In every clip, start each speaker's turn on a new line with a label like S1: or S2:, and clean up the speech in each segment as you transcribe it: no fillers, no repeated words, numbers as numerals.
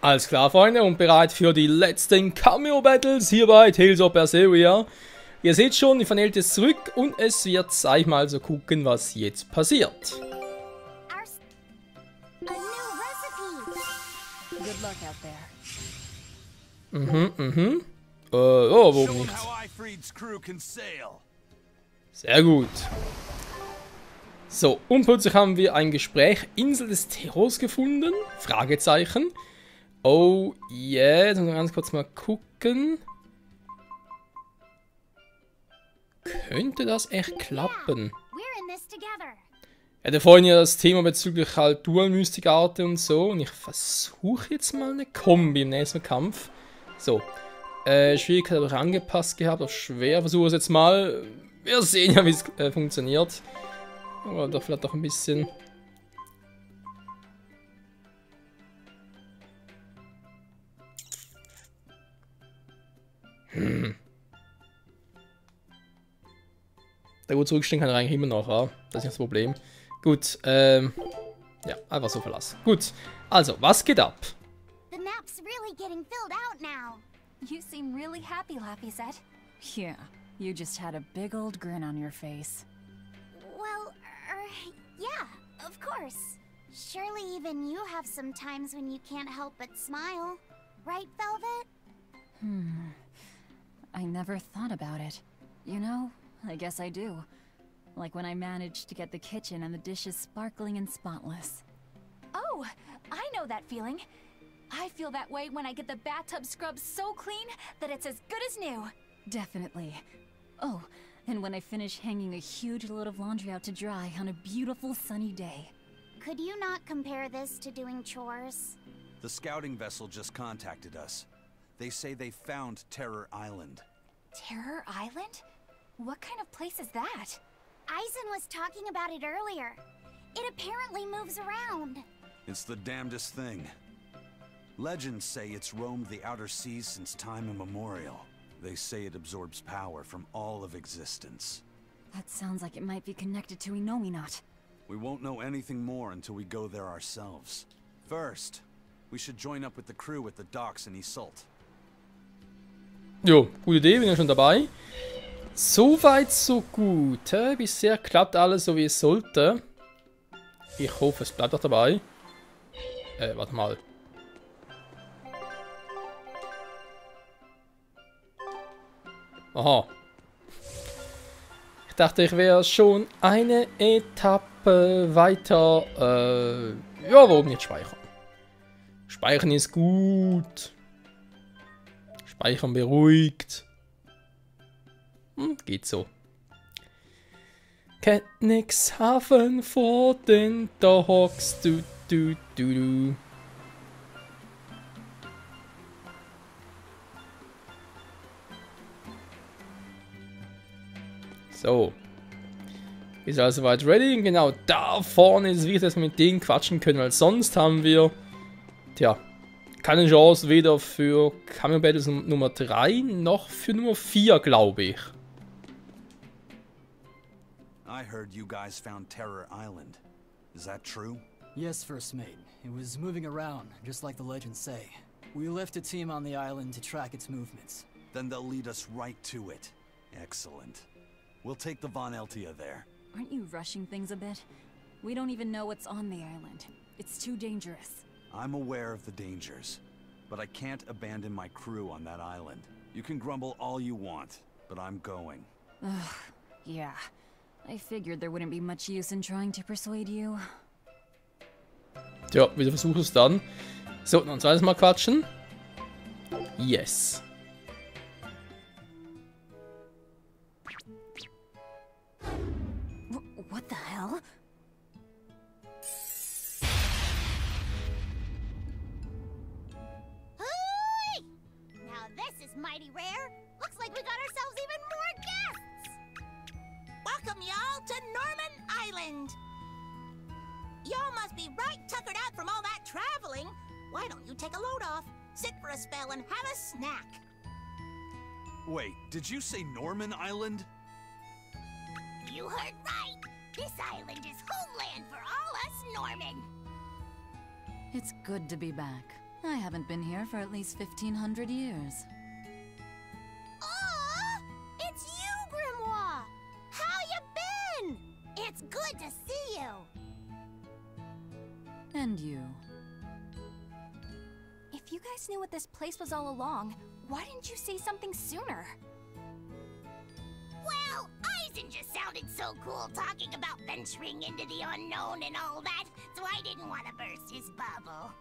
S1: Alles klar, Freunde, und bereit für die letzten Cameo-Battles hier bei Tales of Berseria. Ihr seht schon, die Vanellope ist zurück und es wird, sag ich mal, so gucken, was jetzt passiert. Oh, warum nicht? Sehr gut. So, und plötzlich haben wir ein Gespräch. Insel des Terrors gefunden? Fragezeichen. Oh, yeah. Jetzt müssen wir ganz kurz mal gucken. Könnte das echt klappen? Ich hatte vorhin ja das Thema bezüglich halt Dual-Mystik-Arten und so. Und ich versuche jetzt mal eine Kombi im nächsten Kampf. So. Schwierigkeit habe ich angepasst gehabt auf schwer. Versuche es jetzt mal. Wir sehen ja, wie es funktioniert. Oder doch vielleicht auch ein bisschen. Da gut zurückstehen kann er eigentlich immer noch, ja? Das ist nicht das Problem. Gut, ja, einfach so verlassen. Gut, also, was geht ab?
S2: The map's really getting filled out now.
S3: You seem really happy, Laphicet. Yeah, you just had a big old grin on your face.
S2: Well, yeah, of course. Surely even you have some times when you can't help but smile. Right, Velvet?
S3: I never thought about it. You know, I guess I do. Like when I managed to get the kitchen and the dishes sparkling and spotless.
S4: Oh, I know that feeling. I feel that way when I get the bathtub scrubbed so clean that it's as good as new.
S3: Definitely. Oh, and when I finish hanging a huge load of laundry out to dry on a beautiful sunny day.
S2: Could you not compare this to doing chores?
S5: The scouting vessel just contacted us. They say they found Terror Island.
S4: Terror Island? What kind of place is that?
S2: Eisen was talking about it earlier. It apparently moves around.
S5: It's the damnedest thing. Legends say it's roamed the outer seas since time immemorial. They say it absorbs power from all of existence.
S3: That sounds like it might be connected to Innominat.
S5: We won't know anything more until we go there ourselves. First, we should join up with the crew at the docks in Isolt.
S1: Jo, gute Idee, bin ja schon dabei. Soweit, so gut. Bisher klappt alles so, wie es sollte. Ich hoffe, es bleibt auch dabei. Warte mal. Aha. Ich dachte, ich wäre schon eine Etappe weiter. Ja, warum nicht speichern? Speichern ist gut. Speichern beruhigt. Geht so. Katniss Hafen vor den Docks. Du, du, du, du. So. Ist also weit ready. Und genau da vorne ist es wichtig, dass wir mit denen quatschen können, weil sonst haben wir, tja, keine Chance weder für Cameo Battles Nummer 3 noch für Nummer 4, glaube ich.
S5: I heard you guys found Terror Island. Is that true?
S6: Yes, First Mate. It was moving around, just like the legends say. We left a team on the island to track its movements.
S5: Then they'll lead us right to it. Excellent. We'll take the Von Eltia there.
S3: Aren't you rushing things a bit? We don't even know what's on the island. It's too dangerous.
S5: I'm aware of the dangers, but I can't abandon my crew on that island. You can grumble all you want, but I'm going.
S3: Ugh, yeah. I figured there wouldn't be much use in trying to persuade you.
S1: Tja, wir versuchen es dann. So, noch ein zweites Mal quatschen. Yes.
S3: What the hell?
S2: Hooey! Now this is mighty rare. Looks like we got ourselves even more guests.
S7: Welcome y'all to Norman Island. Y'all must be right tuckered out from all that traveling. Why don't you take a load off, sit for a spell, and have a snack?
S5: Wait, did you say Norman Island?
S2: You heard right. This island is homeland for all us Norman.
S3: It's good to be back. I haven't been here for at least 1500 years.
S7: Aw! It's you, Grimoire! How you been? It's good to see you!
S3: And you.
S4: If you guys knew what this place was all along, why didn't you say something sooner?
S7: Well, Aizen just sounded so cool talking about venturing into the unknown and all that, so I didn't want to burst his bubble.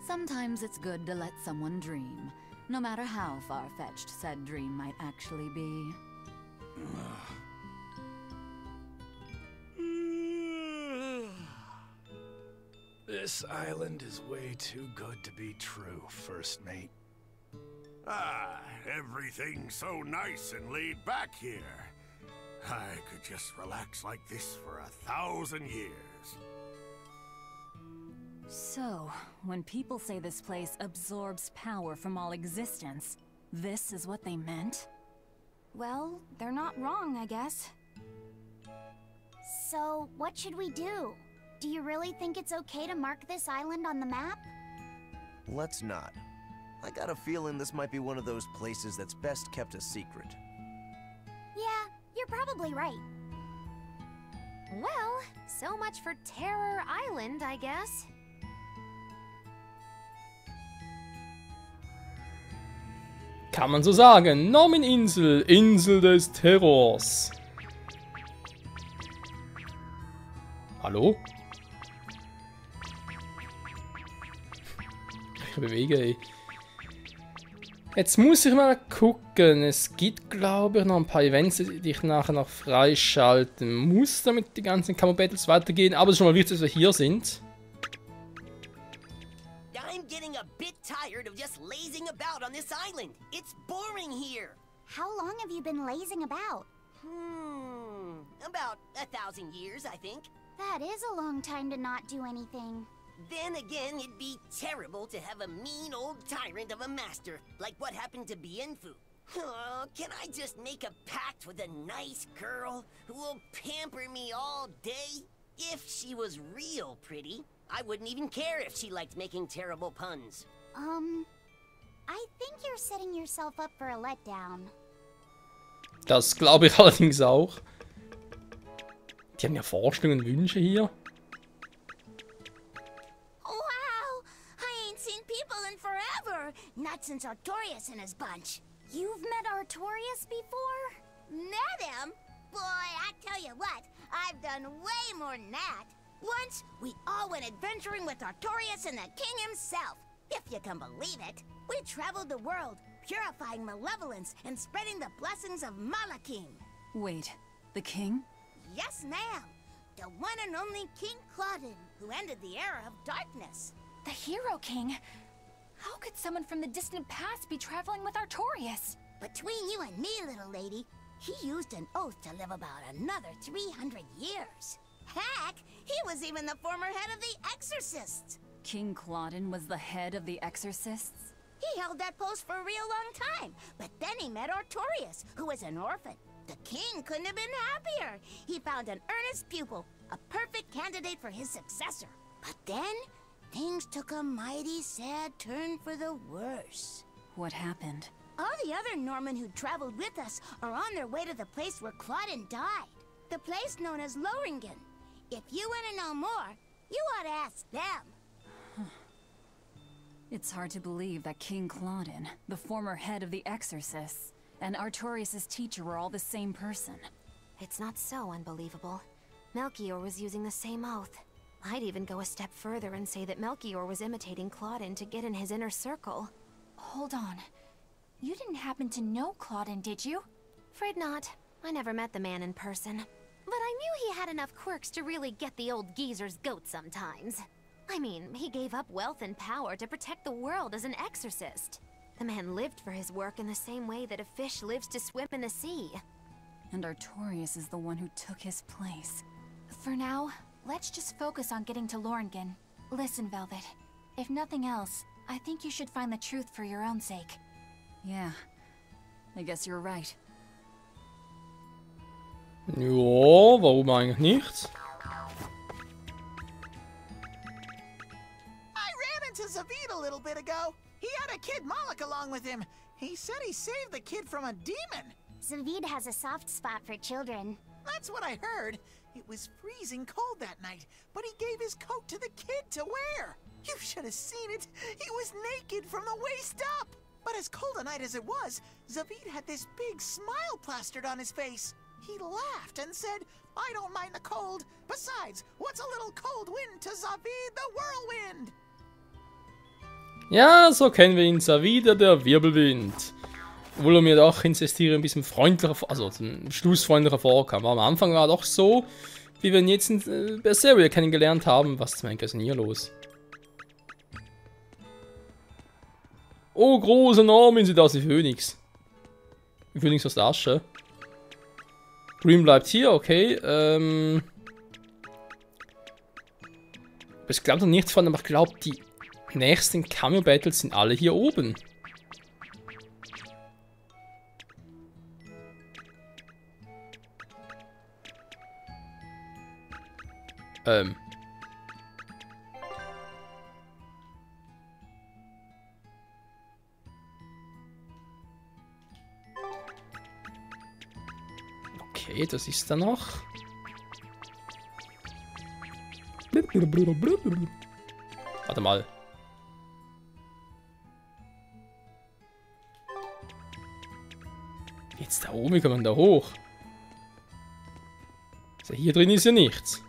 S3: Sometimes it's good to let someone dream, no matter how far-fetched said dream might actually be.
S8: This island is way too good to be true, First Mate.
S9: Ah, everything's so nice and laid back here. I could just relax like this for 1,000 years.
S3: So, when people say this place absorbs power from all existence, this is what they meant?
S4: Well, they're not wrong, I guess.
S2: So, what should we do? Do you really think it's okay to mark this island on the map?
S10: Let's not. I got a feeling this might be one of those places that's best kept a secret.
S2: Yeah, you're probably right.
S11: Well, so much for Terror Island, I guess.
S1: Kann man so sagen. Normin-Insel, Insel des Terrors. Hallo? Ich bewege, ey. Jetzt muss ich mal gucken. Es gibt, glaube ich, noch ein paar Events, die ich nachher noch freischalten muss, damit die ganzen Camo-Battles weitergehen. Aber es ist schon mal wichtig, dass wir hier sind.
S12: I'm getting a bit tired of just lazing about on this island. It's boring here.
S2: How long have you been lazing about?
S12: About 1,000 years, I think.
S2: That is a long time to not do anything.
S12: Then again, it'd be terrible to have a mean old tyrant of a master, like what happened to Bienfu. Oh, can I just make a pact with a nice girl who will pamper me all day? If she was real pretty, I wouldn't even care if she liked making terrible puns.
S2: I think you're setting yourself up for a letdown.
S1: Das glaube ich allerdings auch. Die haben ja Vorstellungen und Wünsche hier.
S7: Wow! I ain't seen people in forever! Not since Artorias and his bunch.
S2: You've met Artorias before?
S7: Met him? Boy, I tell you what, I've done way more than that. Once, we all went adventuring with Artorias and the king himself. If you can believe it, we traveled the world, purifying malevolence and spreading the blessings of Malakim.
S3: Wait, the king?
S7: Yes, ma'am. The one and only King Claudin, who ended the era of darkness.
S4: The Hero King? How could someone from the distant past be traveling with Artorias?
S7: Between you and me, little lady, he used an oath to live about another 300 years. Heck, he was even the former head of the Exorcists.
S3: King Claudin was the head of the Exorcists?
S7: He held that post for a real long time, but then he met Artorias, who was an orphan. The king couldn't have been happier. He found an earnest pupil, a perfect candidate for his successor. But then, things took a mighty sad turn for the worse.
S3: What happened?
S7: All the other Norman who traveled with us are on their way to the place where Claudin died. The place known as Lohringen. If you want to know more, you ought to ask them.
S3: It's hard to believe that King Claudin, the former head of the Exorcists, and Artorias' teacher were all the same person.
S11: It's not so unbelievable. Melchior was using the same oath. I'd even go a step further and say that Melchior was imitating Claudin to get in his inner circle.
S4: Hold on. You didn't happen to know Claudin, did you?
S11: Afraid not. I never met the man in person. But I knew he had enough quirks to really get the old geezer's goat sometimes. I mean, he gave up wealth and power to protect the world as an exorcist. The man lived for his work in the same way that a fish lives to swim in the sea.
S3: And Artorias is the one who took his place.
S4: For now, let's just focus on getting to Lohringen. Listen, Velvet. If nothing else, I think you should find the truth for your own sake.
S3: Yeah, I guess you're right.
S1: Ja, warum eigentlich nicht?
S7: I ran into some
S13: Zavid a little bit ago. He had a kid Moloch along with him. He said he saved the kid from a demon.
S2: Zavid has a soft spot for children.
S13: That's what I heard. It was freezing cold that night, but he gave his coat to the kid to wear. You should have seen it. He was naked from the waist up. But as cold a night as it was, Zavid had this big smile plastered on his face. He laughed and said, I don't mind the cold. Besides, what's a little cold wind to Zavid the Whirlwind?
S1: Ja, so kennen wir ihn, Zavid, der Wirbelwind. Obwohl er mir doch insistiere ein bisschen freundlicher, also zum Schluss freundlicher vorkam. Aber am Anfang war er doch so, wie wir ihn jetzt in Berseria kennengelernt haben. Was zum Henker ist denn hier los? Oh, großer Norman, sieht aus wie Phönix. Wie Phönix aus der Asche. Dream bleibt hier, okay. Ich glaube noch nichts von, aber ich glaube, die nächsten Cameo-Battles sind alle hier oben. Okay, das ist da noch. Warte mal. Jetzt da oben, wie kann man da hoch? Also hier drin ist ja nichts.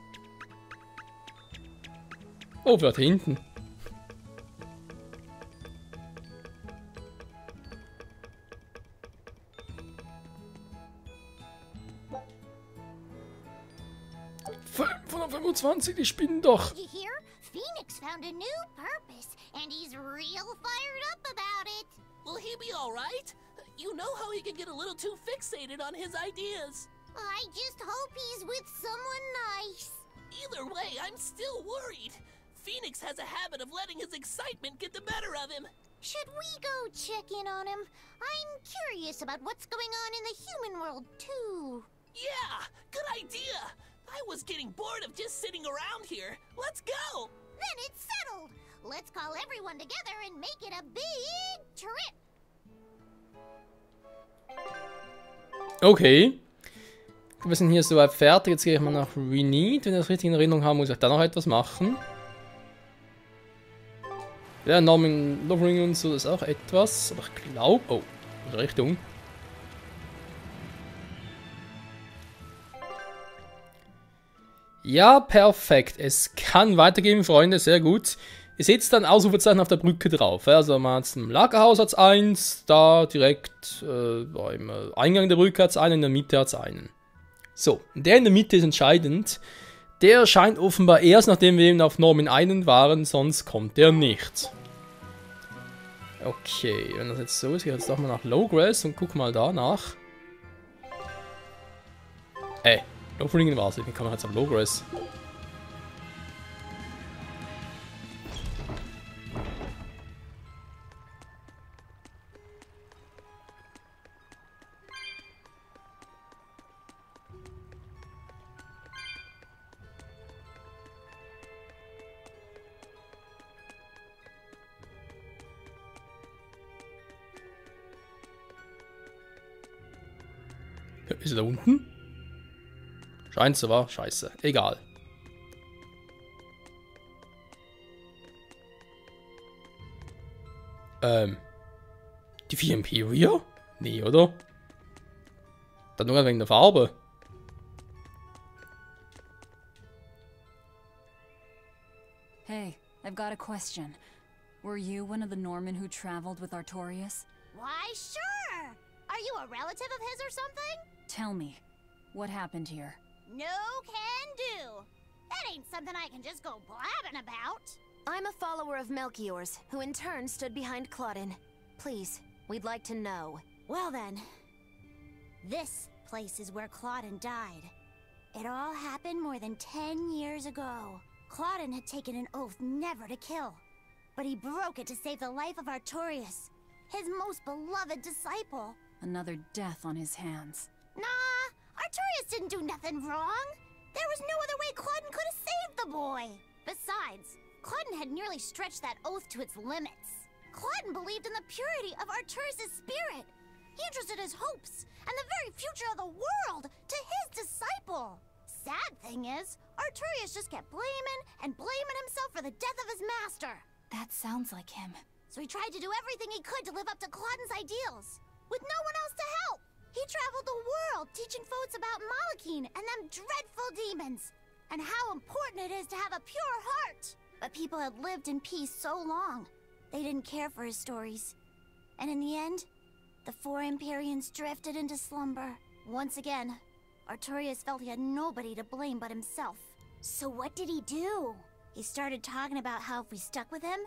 S1: Oh, vielleicht hinten. Die spinnen doch.
S2: You hear? Phoenix found a new purpose, and he's real fired up about it.
S14: Will he be all right? You know how he can get a little too fixated on his ideas.
S2: I just hope he's with someone nice.
S14: Either way, I'm still worried. Phoenix has a habit of letting his excitement get the better of him.
S2: Should we go check in on him? I'm curious about what's going on in the human world, too.
S14: Yeah, good idea. I was getting bored of just sitting around here. Let's go!
S2: Then it's settled. Let's call everyone together and make it a big trip.
S1: Okay. Wir sind hier soweit fertig. Jetzt gehe ich mal nach Renit. Wenn ich das richtig in Erinnerung habe, muss ich da noch etwas machen. Ja, Norman Lovering und so, das ist auch etwas. Aber ich glaube... Oh, Richtung. Ja, perfekt. Es kann weitergehen, Freunde. Sehr gut. Ihr seht dann Ausrufezeichen auf der Brücke drauf. Also man hat im Lagerhaus hat's 1, da direkt beim Eingang der Brücke hat es einen, in der Mitte hat es einen. So, der in der Mitte ist entscheidend. Der scheint offenbar erst, nachdem wir eben auf Norman Island waren, sonst kommt der nicht. Okay, wenn das jetzt so ist, gehe ich jetzt doch mal nach Lowgrass und guck mal da nach. Lowringen war es, wie kann man jetzt auf Lowgrass? Ist er da unten? Scheint so, war scheiße. Egal. Die 4 Imperia? Nee, oder? Dann nur wegen der Farbe.
S3: Hey, I've got a question. Were you one of the Norman who traveled with Artorias?
S2: Why, sure. Are you a relative of his or something?
S3: Tell me, what happened here?
S2: No can do. That ain't something I can just go blabbing about.
S11: I'm a follower of Melchior's, who in turn stood behind Claudin. Please, we'd like to know.
S2: Well then, this place is where Claudin died. It all happened more than 10 years ago. Claudin had taken an oath never to kill, but he broke it to save the life of Artorias, his most beloved disciple.
S3: Another death on his hands.
S2: Nah, Artorias didn't do nothing wrong. There was no other way Claudin could have saved the boy. Besides, Claudin had nearly stretched that oath to its limits. Claudin believed in the purity of Artorias' spirit. He entrusted his hopes and the very future of the world to his disciple. Sad thing is, Artorias just kept blaming himself for the death of his master.
S4: That sounds like him.
S2: So he tried to do everything he could to live up to Claudin's ideals, with no one else to help. He traveled the world teaching folks about Malachine and them dreadful demons, and how important it is to have a pure heart. But people had lived in peace so long, they didn't care for his stories. And in the end, the 4 Empyreans drifted into slumber. Once again, Artorias felt he had nobody to blame but himself. So what did he do? He started talking about how if we stuck with him,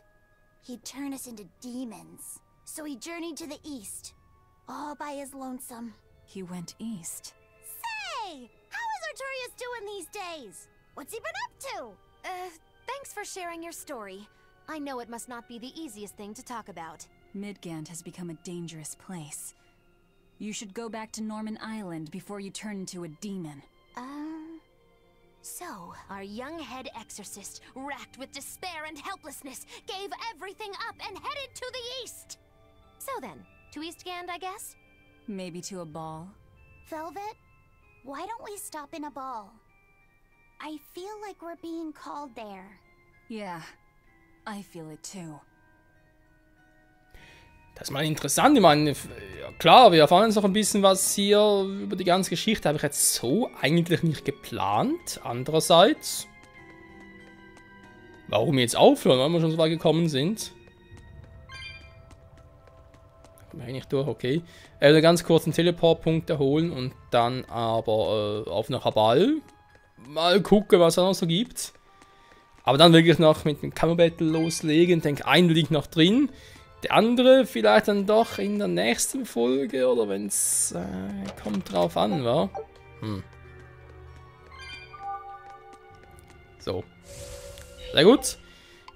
S2: he'd turn us into demons. So he journeyed to the east, all by his lonesome.
S3: He went east.
S2: Say! How is Artorias doing these days? What's he been up to?
S11: Thanks for sharing your story. I know it must not be the easiest thing to talk about.
S3: Midgand has become a dangerous place. You should go back to Norman Island before you turn into a demon.
S11: So, our young head exorcist, racked with despair and helplessness, gave everything up and headed to the east! So then, to Eastgand, I guess?
S3: Maybe to a ball?
S2: Velvet, why don't we stop in a ball? I feel like we're being called there.
S3: Yeah, I feel it too.
S1: Das ist mal interessant. Ich meine, ja, klar, wir erfahren jetzt noch ein bisschen was hier über die ganze Geschichte. Habe ich jetzt so eigentlich nicht geplant. Andererseits, warum jetzt aufhören, wenn wir schon so weit gekommen sind? Kommen wir eigentlich durch, okay. Ganz kurz einen Teleport-Punkt erholen und dann aber auf nach Habal. Mal gucken, was es noch so gibt. Aber dann wirklich noch mit dem Kammerbattle loslegen. Ich denke, einer liegt noch drin. Der andere vielleicht dann doch in der nächsten Folge oder wenn es kommt drauf an, wa? So. Sehr gut.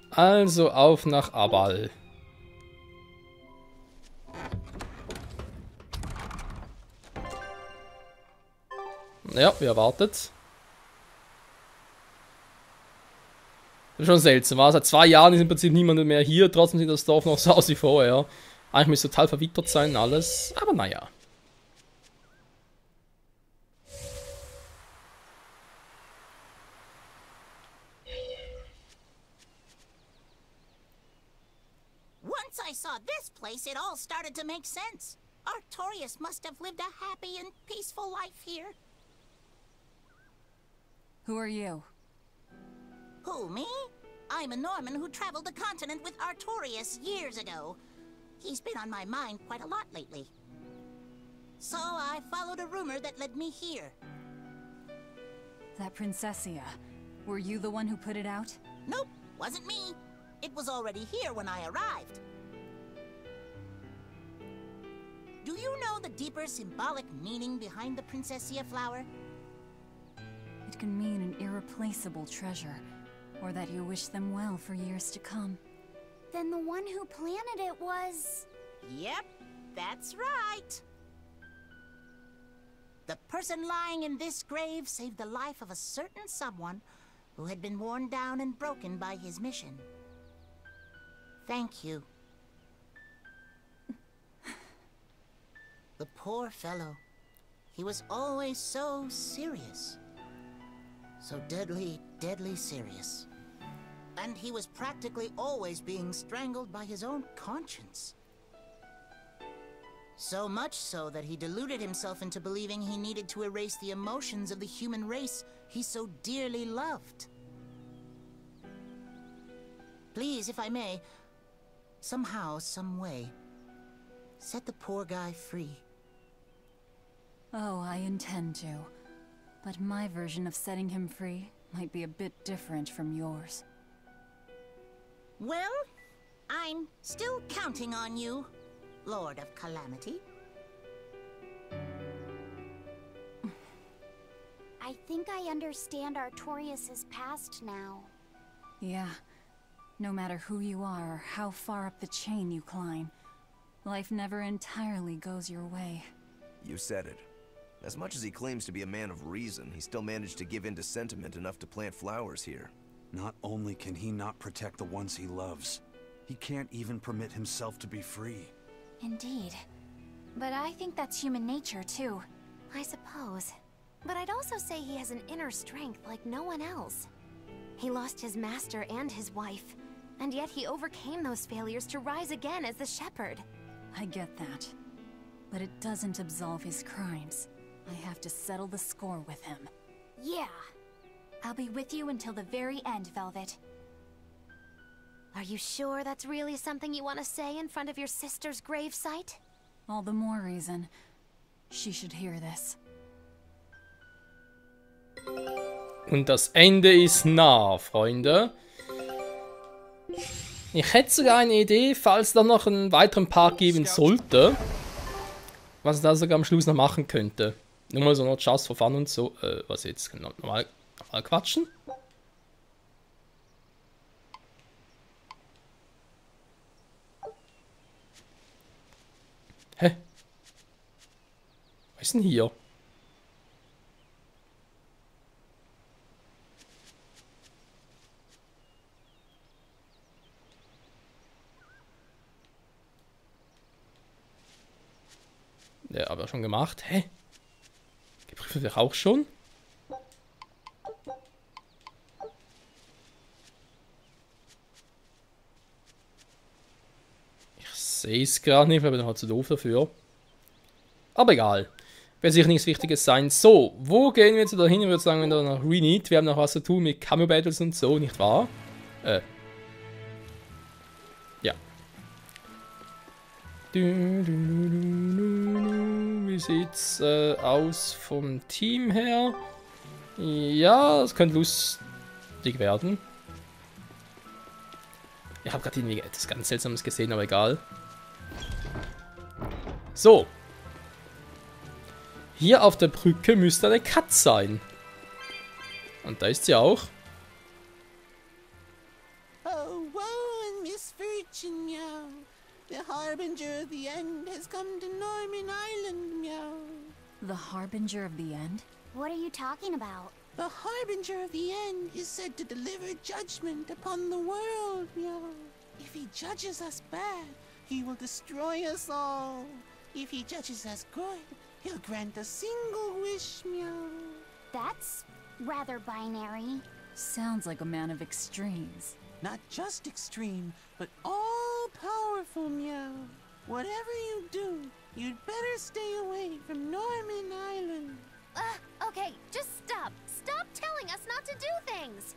S1: Also auf nach Abal. Ja, wie erwartet. Das ist schon seltsam, war seit 2 Jahren ist im Prinzip niemand mehr hier, trotzdem sieht das Dorf noch so aus wie vorher. Eigentlich müsste total verwittert sein, alles, aber naja.
S7: Once I saw this place, it all started to make sense. Artorias must have lived a happy and peaceful life here.
S3: Who are you?
S7: Who, me? I'm a Norman who traveled the continent with Artorias years ago. He's been on my mind quite a lot lately. So I followed a rumor that led me here.
S3: That Princessia. Were you the one who put it out?
S7: Nope, wasn't me. It was already here when I arrived. Do you know the deeper symbolic meaning behind the Princessia flower?
S3: It can mean an irreplaceable treasure. Or that you wish them well for years to come.
S2: Then the one who planted it was...
S7: Yep, that's right. The person lying in this grave saved the life of a certain someone who had been worn down and broken by his mission. Thank you. The poor fellow. He was always so serious. So deadly, deadly serious. And he was practically always being strangled by his own conscience. So much so that he deluded himself into believing he needed to erase the emotions of the human race he so dearly loved. Please, if I may, somehow, some way, set the poor guy free.
S3: Oh, I intend to. But my version of setting him free might be a bit different from yours.
S7: Well, I'm still counting on you, Lord of Calamity.
S2: I think I understand Artorias' past now.
S3: Yeah. No matter who you are or how far up the chain you climb, life never entirely goes your way.
S10: You said it. As much as he claims to be a man of reason, he still managed to give in to sentiment enough to plant flowers here.
S5: Not only can he not protect the ones he loves, he can't even permit himself to be free.
S4: Indeed. But I think that's human nature, too.
S11: I suppose. But I'd also say he has an inner strength like no one else. He lost his master and his wife, and yet he overcame those failures to rise again as the shepherd.
S3: I get that. But it doesn't absolve his crimes. I have to settle the score with him.
S4: Yeah. I'll be with you until the very end, Velvet.
S11: Are you sure that's really something you want to say in front of your sister's gravesite?
S3: All the more reason. She should hear this.
S1: Und das Ende ist nah, Freunde. Ich hätte sogar eine Idee, falls es dann noch einen weiteren Part geben sollte, was ich da sogar am Schluss noch machen könnte. Nur mal so noch Just for Fun und so. Was jetzt? Normal quatschen? Hä? Was ist denn hier? Ja, aber schon gemacht. Hä? Geprüft wird auch schon? Ich sehe es gerade nicht, weil ich bin halt zu doof dafür. Aber egal. Wird sicher nichts Wichtiges sein. So, wo gehen wir jetzt dahin? Ich würde sagen, wenn da noch Renit. Wir haben noch was zu tun mit Cameo Battles und so, nicht wahr? Ja. Wie sieht's aus vom Team her? Ja, es könnte lustig werden. Ich habe gerade irgendwie etwas ganz Seltsames gesehen, aber egal. So. Hier auf der Brücke müsste eine Katze sein. Und da ist sie auch.
S13: Oh, woe and misfortune, meow. The harbinger of the end has come to Norman Island, meow.
S3: The harbinger of the end?
S2: What are you talking about?
S13: The harbinger of the end is said to deliver judgment upon the world, meow. If he judges us bad, he will destroy us all. If he judges us good, he'll grant a single wish, meow.
S2: That's rather binary.
S3: Sounds like a man of extremes.
S13: Not just extreme, but all-powerful, meow. Whatever you do, you'd better stay away from Norman Island.
S11: Okay, just stop. Stop telling us not to do things.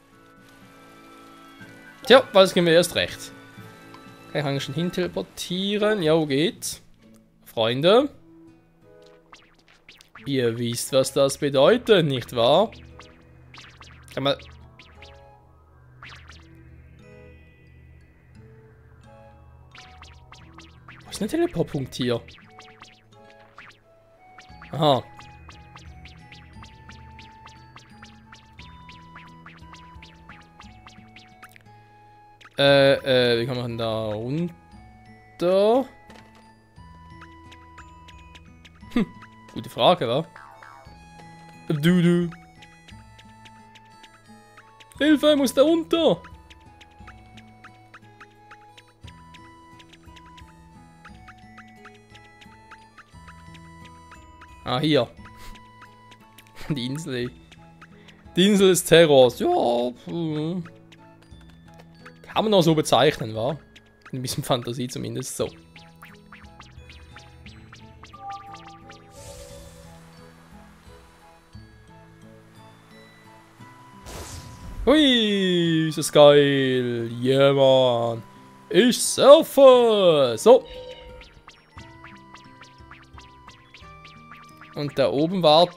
S1: Tja, was gehen wir erst recht. Okay, kann ich schon hin teleportieren. Ja, wo geht's? Freunde. Ihr wisst, was das bedeutet, nicht wahr? Kann man... Was ist ein Teleportpunkt hier? Aha. Wie kann man da runter? Gute Frage, wa? Du. Hilfe, ich muss da runter! Ah, hier. Die Insel. Die Insel des Terrors. Ja. Kann man auch so bezeichnen, wa? Ein bisschen Fantasie zumindest so. Hui, ist das geil. Yeah, Mann. Ich surfe. So. Und da oben war...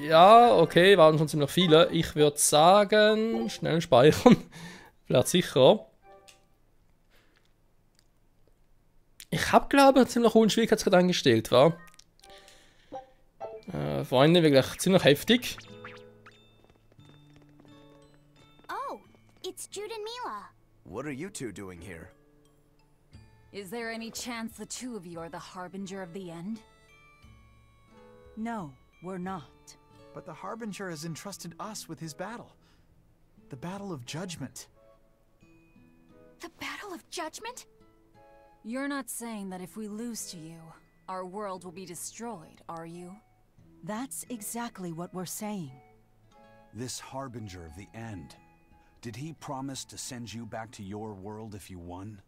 S1: Ja, okay, waren schon ziemlich viele. Ich würde sagen... Schnell speichern. Vielleicht sicher. Ich habe, glaube ich, einen ziemlich hohen Schwierigkeitsgrad eingestellt, wa? Freunde, wirklich ziemlich heftig.
S2: Oh, it's Jude and Mila.
S10: What are you two doing here?
S3: Is there any chance the two of you are the harbinger of the end?
S15: No, we're not.
S16: But the Harbinger has entrusted us with his battle.
S13: The Battle of Judgment.
S4: The Battle of Judgment?
S3: You're not saying that if we lose to you, our world will be destroyed, are you?
S15: That's exactly what we're saying.
S5: This harbinger of the end. Did he promise to send you back to your world if you won?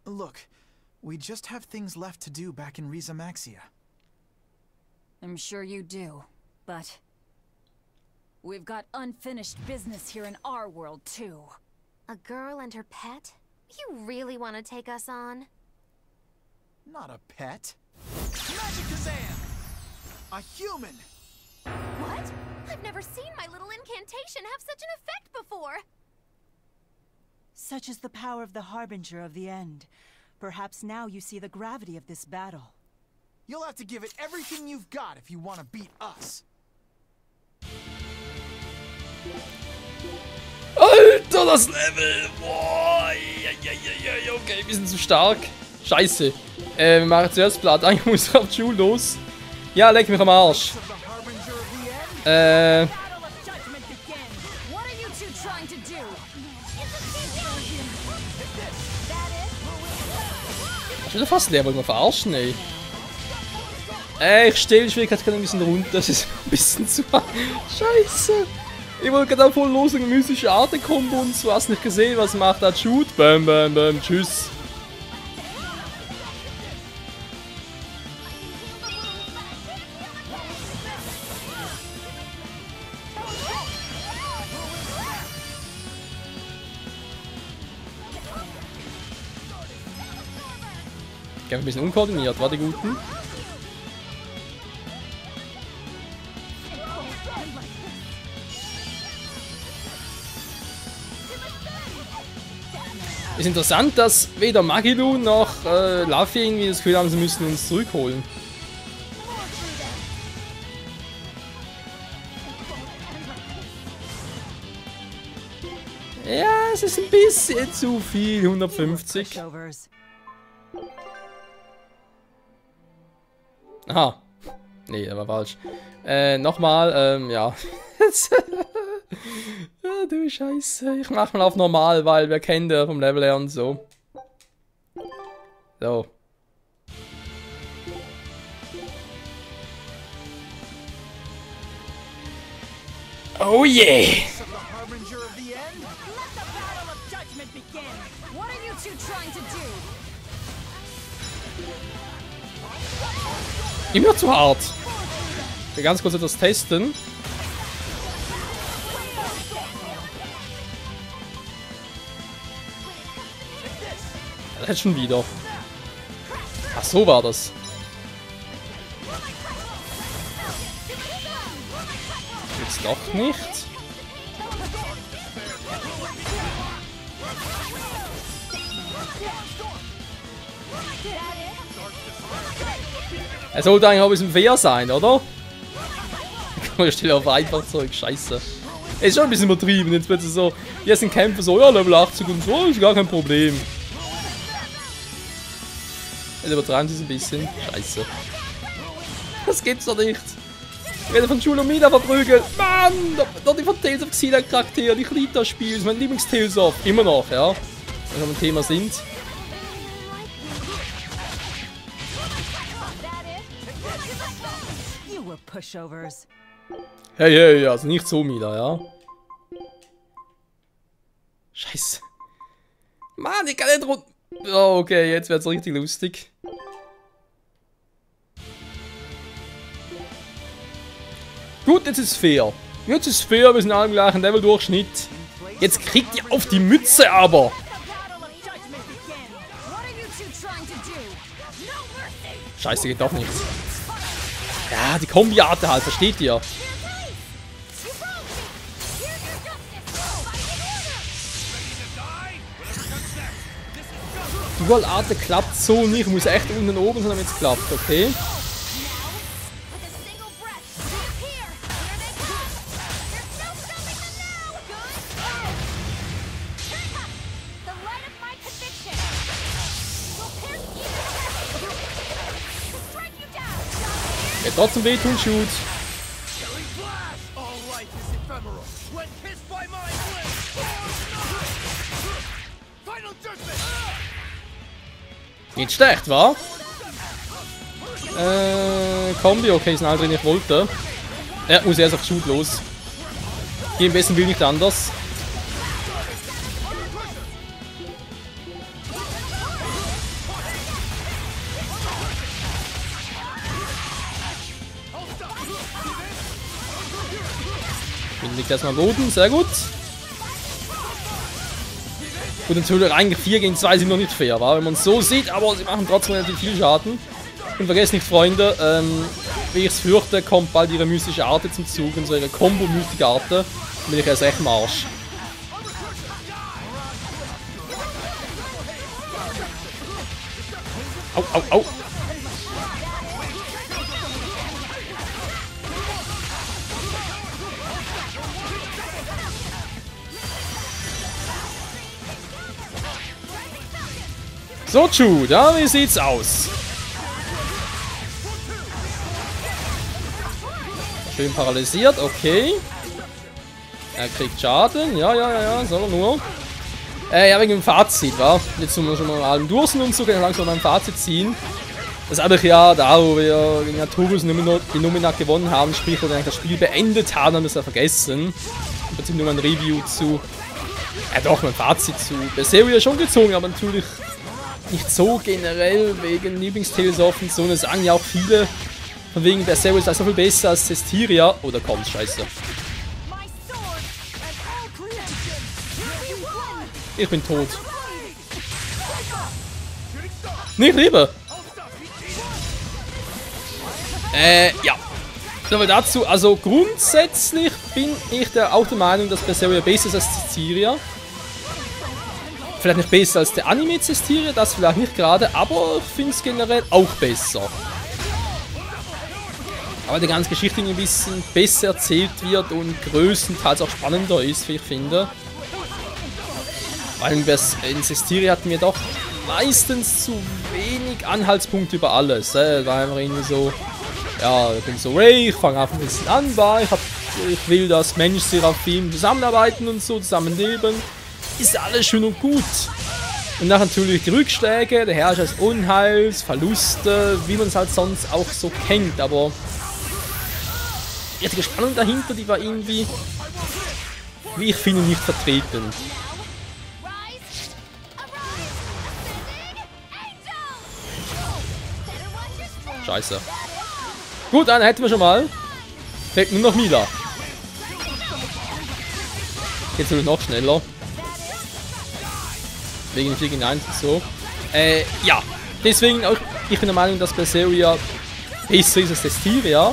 S13: Look, we just have things left to do back in Riza Maxia.
S3: I'm sure you do, but we've got unfinished business here in our world, too.
S11: A girl and her pet? You really want to take us on?
S13: Not a pet. Magikazam! A human!
S11: What? I've never seen my little incantation have such an effect before!
S15: Such is the power of the Harbinger of the End. Perhaps now you see the gravity of this battle.
S13: You'll have to give it everything you've got if you want to beat us.
S1: Alter, das Level! Boah, okay, wir sind zu stark. Scheiße. Wir machen zuerst Blatt. Eigentlich muss ich auf die Schule los. Ja, leck mich am Arsch. Ich will fast leer, weil wir verarschen, ey. Ich stelle die Schwierigkeit gerade ein bisschen runter. Das ist ein bisschen zu. Scheiße. Ich wollte gerade auch voll los in mystische Arte-Kombo und so. Hast nicht gesehen, was macht der Shoot? Bam, bam, bam. Tschüss. Ein bisschen unkoordiniert, war die Guten. Ist interessant, dass weder Magilu noch Luffy irgendwie das Gefühl haben, sie müssen uns zurückholen. Ja, es ist ein bisschen zu viel, 150. Aha. Nee, das war falsch. Nochmal, ja. Ja, du Scheiße. Ich mach mal auf normal, weil wir kennen den vom Level her und so. So. Oh yeah! Immer noch zu hart. Ich will ganz kurz etwas testen. Das hätte schon wieder. Ach, so war das. Jetzt doch nicht. Er sollte eigentlich auch ein bisschen fair sein, oder? Ich stelle auf einfach Zeug, scheiße. Es ist schon ein bisschen übertrieben, jetzt wird es so, jetzt sind Kämpfe so, ja, Level 80 und so, ist gar kein Problem. Jetzt übertreiben sie es ein bisschen, scheiße. Das gibt's doch nicht. Ich werde von Julomida verprügelt, Mann! Doch die von Tales of Xillia Charaktere, die Klita-Spiel, ist mein Lieblings-Tales of, immer noch, ja. Wenn wir beim Thema sind.
S15: Pushovers.
S1: Hey, hey, also nicht so wieder, ja? Scheiße. Mann, ich kann nicht runter. Oh, okay, jetzt wird's richtig lustig. Gut, jetzt ist fair. Jetzt ist fair, wir sind alle im gleichen Level-Durchschnitt. Jetzt kriegt ihr auf die Mütze aber. Scheiße, geht doch nichts. Ja, die Kombi-Arte halt, versteht ihr? Dual-Arte klappt so nicht, muss echt unten oben sein, damit es klappt, okay? Trotzdem wehtun, Shoot. Nicht schlecht, wa? Kombi, okay, ist ein drin, ich wollte. Ja, muss erst auf Shoot los. Hier im besten Will nicht anders. Liegt erstmal am Boden, sehr gut. Gut, natürlich eigentlich 4 gegen 2 sind noch nicht fair, wa? Wenn man es so sieht, aber sie machen trotzdem relativ viel Schaden. Und vergesst nicht, Freunde, wie ich es fürchte, kommt bald ihre mystische Arte zum Zug, und so ihre Combo-mystische Arte. Dann bin ich erst recht im Arsch. Au, au, au. So, Jude, ja, wie sieht's aus? Schön paralysiert, okay. Er kriegt Schaden, ja, soll er nur. Ja, wegen dem Fazit, wa? Jetzt sind wir schon mal mit allem durch und so, können wir langsam mal ein Fazit ziehen. Das ist eigentlich ja da, wo wir gegen Arturus die Nominat gewonnen haben, sprich, wo wir eigentlich das Spiel beendet haben, haben wir es ja vergessen. Im Prinzip nur ein Review zu. Ja, doch, mein Fazit zu Berseria schon gezogen, aber natürlich nicht so generell wegen Lieblingstales of und so. Und das sagen ja auch viele, von wegen Berseria ist so viel besser als Cestiria. Oh, da kommt's, scheiße. Ich bin tot. Nicht lieber. Ja. Aber dazu, also grundsätzlich bin ich auch der Meinung, dass Berseria besser ist als Cestiria. Vielleicht nicht besser als der Anime Cestiria, das vielleicht nicht gerade, aber ich finde es generell auch besser. Aber die ganze Geschichte ein bisschen besser erzählt wird und größtenteils auch spannender ist, wie ich finde. Weil in Cestiria hatten wir doch meistens zu wenig Anhaltspunkte über alles. Da war einfach irgendwie so, ja, ich bin so, hey, ich fange einfach ein bisschen an, ich will, dass Mensch, Seraphim zusammenarbeiten und so, zusammenleben. Ist alles schön und gut. Und dann natürlich die Rückschläge, der Herrscher des Unheils, Verluste, wie man es halt sonst auch so kennt. Aber die richtige Spannung dahinter, die war irgendwie, wie ich finde, nicht vertreten. Scheiße. Gut, einen hätten wir schon mal. Fehlt nur noch Mila. Jetzt wird noch schneller. Wegen 4 gegen 1 und so. Ja. Deswegen auch, ich bin der Meinung, dass Berseria besser ist als Cestiria.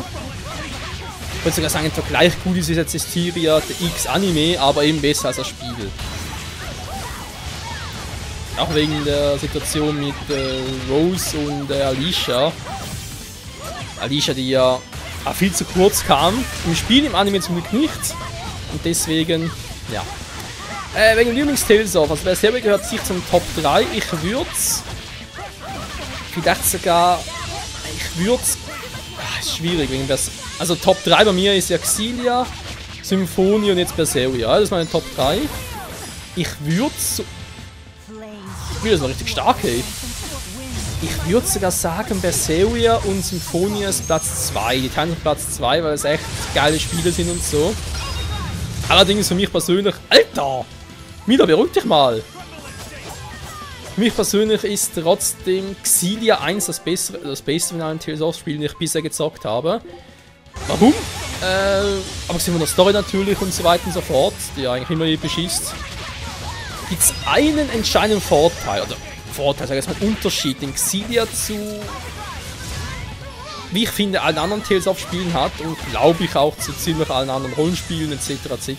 S1: Ich würde sogar sagen, im Vergleich gut ist jetzt Cestiria, der X-Anime, aber eben besser als das Spiel. Auch wegen der Situation mit Rose und Alicia. Alicia, die ja viel zu kurz kam. Im Spiel, im Anime zum Glück nicht. Und deswegen, ja. Wegen Lieblingstales of, also Berseria gehört sich zum Top 3. Ich würde es vielleicht sogar, ist schwierig, wegen also Top 3 bei mir ist ja Xillia, Symphonie und jetzt Berseria. Das ist meine Top 3. Ich würde es, das war richtig stark, ey. Ich würde sogar sagen, Berseria und Symphonie ist Platz 2. Die teilen Platz 2, weil es echt geile Spiele sind und so. Allerdings für mich persönlich, Alter! Mila, beruhig dich mal! Für mich persönlich ist trotzdem Xillia 1 das Beste von allen Tales of Spielen, die ich bisher gezockt habe. Warum? Abgesehen von der Story natürlich und so weiter und so fort, die eigentlich immer episch ist. Gibt es einen entscheidenden Vorteil, oder Vorteil, sag ich jetzt mal, Unterschied, den Xillia zu, wie ich finde, allen anderen Tales of Spielen hat und glaube ich auch zu ziemlich allen anderen Rollenspielen etc. etc.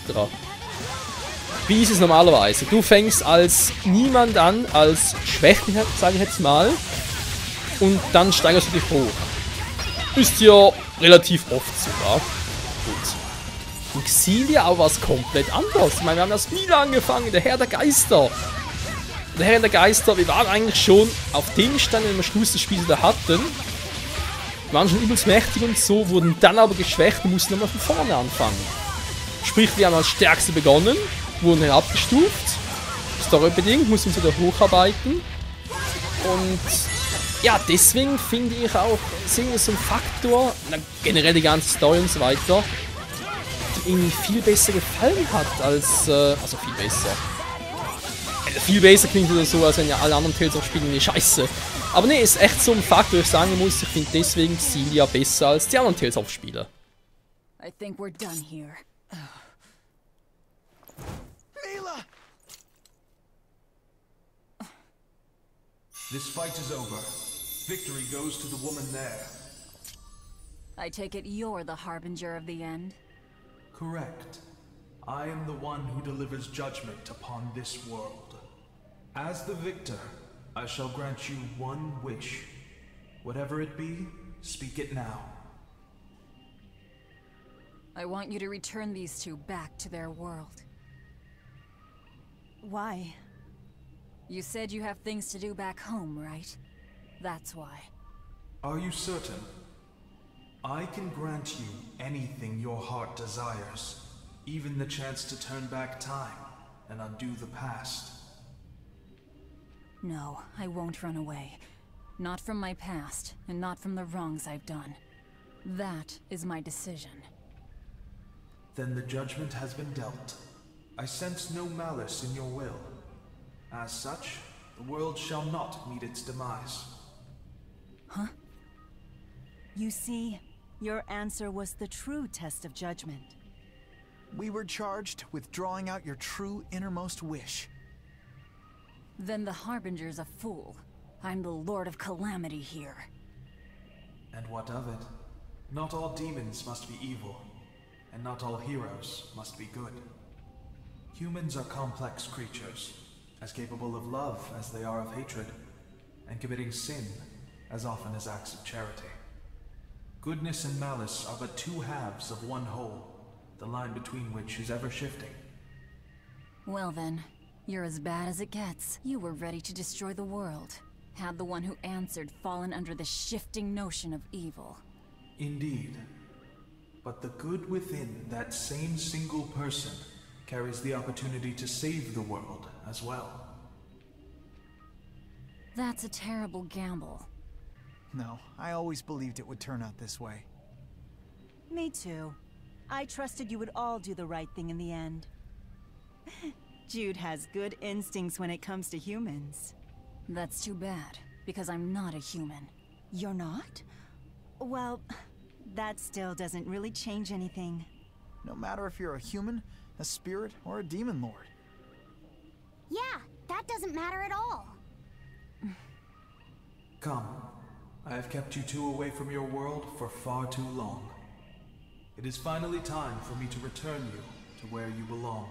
S1: Wie ist es normalerweise? Du fängst als niemand an, als Schwächling, sage ich jetzt mal, und dann steigerst du dich hoch. Ist ja relativ oft sogar. Gut. In Xillia aber was komplett anderes. Ich meine, wir haben das Mila angefangen, der Herr der Geister. Der Herr der Geister, wir waren eigentlich schon auf dem Stand, wenn wir Schluss des Spiels da hatten. Wir waren schon übelst mächtig und so, wurden dann aber geschwächt und mussten nochmal von vorne anfangen. Sprich, wir haben als Stärkste begonnen, wurden herabgestuft. Storybedingt, mussten uns wieder hocharbeiten. Und ja, deswegen finde ich auch, so ein Faktor, generell die ganze Story und so weiter, die irgendwie viel besser gefallen hat als, also viel besser. Viel besser klingt wieder so, als wenn ja alle anderen Tales of spielen die Scheiße. Aber ne, ist echt so ein Faktor, wo ich sagen muss, ich finde deswegen Xillia besser als die anderen Tales of Spiele.
S3: I think we're done here.
S13: Mila!
S16: This fight is over. Victory goes to the woman there.
S3: I take it you're the harbinger of the end?
S16: Correct. I am the one who delivers judgment upon this world. As the victor, I shall grant you one wish. Whatever it be, speak it now.
S3: I want you to return these two back to their world.
S15: Why?
S3: You said you have things to do back home, right? That's why.
S16: Are you certain? I can grant you anything your heart desires, even the chance to turn back time and undo the past.
S3: No, I won't run away. Not from my past, and not from the wrongs I've done. That is my decision.
S16: Then the judgment has been dealt. I sense no malice in your will. As such, the world shall not meet its demise.
S15: Huh? You see, your answer was the true test of judgment.
S13: We were charged with drawing out your true innermost wish.
S3: Then the Harbinger's a fool. I'm the Lord of Calamity here.
S16: And what of it? Not all demons must be evil, and not all heroes must be good. Humans are complex creatures, as capable of love as they are of hatred, and committing sin as often as acts of charity. Goodness and malice are but two halves of one whole, the line between which is ever shifting.
S3: Well then, you're as bad as it gets. You were ready to destroy the world. Had the one who answered fallen under the shifting notion of evil.
S16: Indeed. But the good within that same single person carries the opportunity to save the world as well.
S3: That's a terrible gamble.
S13: No, I always believed it would turn out this way.
S15: Me too. I trusted you would all do the right thing in the end. Jude has good instincts when it comes to humans.
S3: That's too bad, because I'm not a human.
S15: You're not? Well, that still doesn't really change anything.
S13: No matter if you're a human, a spirit, or a demon lord.
S2: Yeah, that doesn't matter at all.
S16: Come. I have kept you two away from your world for far too long. It is finally time for me to return you to where you belong.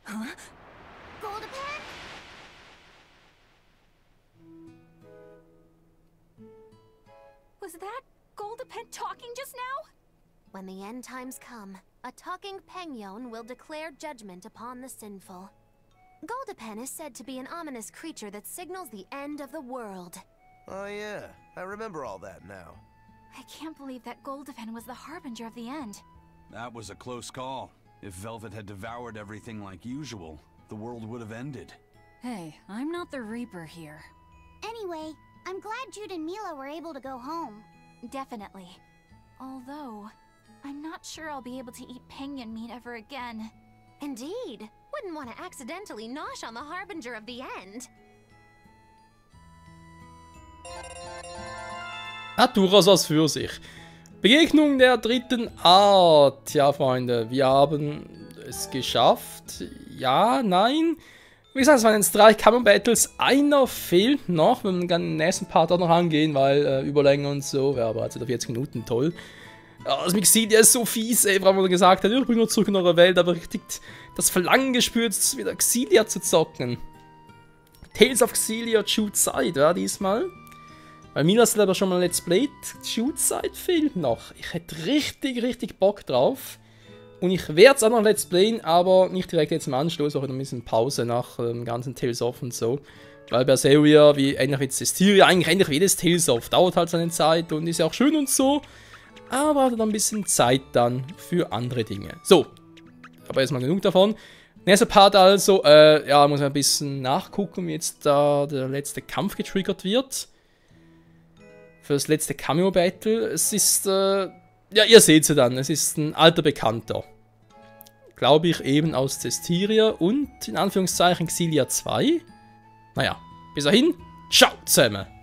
S3: Huh?
S2: Goldapan?
S4: Was that Goldapan talking just now?
S11: When the end times come, a talking Pengyon will declare judgment upon the sinful. Goldapan is said to be an ominous creature that signals the end of the world.
S10: Oh yeah, I remember all that now.
S4: I can't believe that Goldapan was the harbinger of the end.
S5: That was a close call. If Velvet had devoured everything like usual, the world would have ended.
S3: Hey, I'm not the Reaper here.
S2: Anyway, I'm glad Jude and Mila were able to go home.
S4: Definitely. Although, I'm not sure I'll be able to eat Pengyon meat ever again.
S11: Indeed. Wouldn't want to accidentally nosh on the Harbinger of the End.
S1: Hat durchaus was für sich. Begegnung der dritten Art. Ja, Freunde, wir haben es geschafft. Ja, nein. Wie gesagt, es waren jetzt 3 Common Battles. Einer fehlt noch. Wir werden den nächsten Part auch noch angehen, weil Überlänge und so. Wäre aber jetzt 40 Minuten, toll. Das Xillia ist so fies, ey, weil man gesagt hat, ich bin nur zurück in eure Welt, aber richtig das Verlangen gespürt, wieder Xillia zu zocken. Tales of Xillia Shoot Side, ja, diesmal. Weil Mila selber schon mal Let's Play, Shoot Side fehlt noch. Ich hätte richtig Bock drauf. Und ich werde es auch noch Let's Playen, aber nicht direkt jetzt im Anschluss, auch ein bisschen Pause nach dem ganzen Tales of und so. Weil Berseria, wie ähnlich wie Cestiria, eigentlich ähnlich wie jedes Tales of, dauert halt seine Zeit und ist ja auch schön und so. Aber hat dann ein bisschen Zeit dann für andere Dinge. So, aber erstmal genug davon. Nächster Part also, ja, muss man ein bisschen nachgucken, wie jetzt da der letzte Kampf getriggert wird. Für das letzte Cameo-Battle. Es ist, ja, ihr seht sie dann, es ist ein alter Bekannter. Glaube ich eben aus Zestiria und in Anführungszeichen Xillia 2. Naja, bis dahin, ciao zusammen!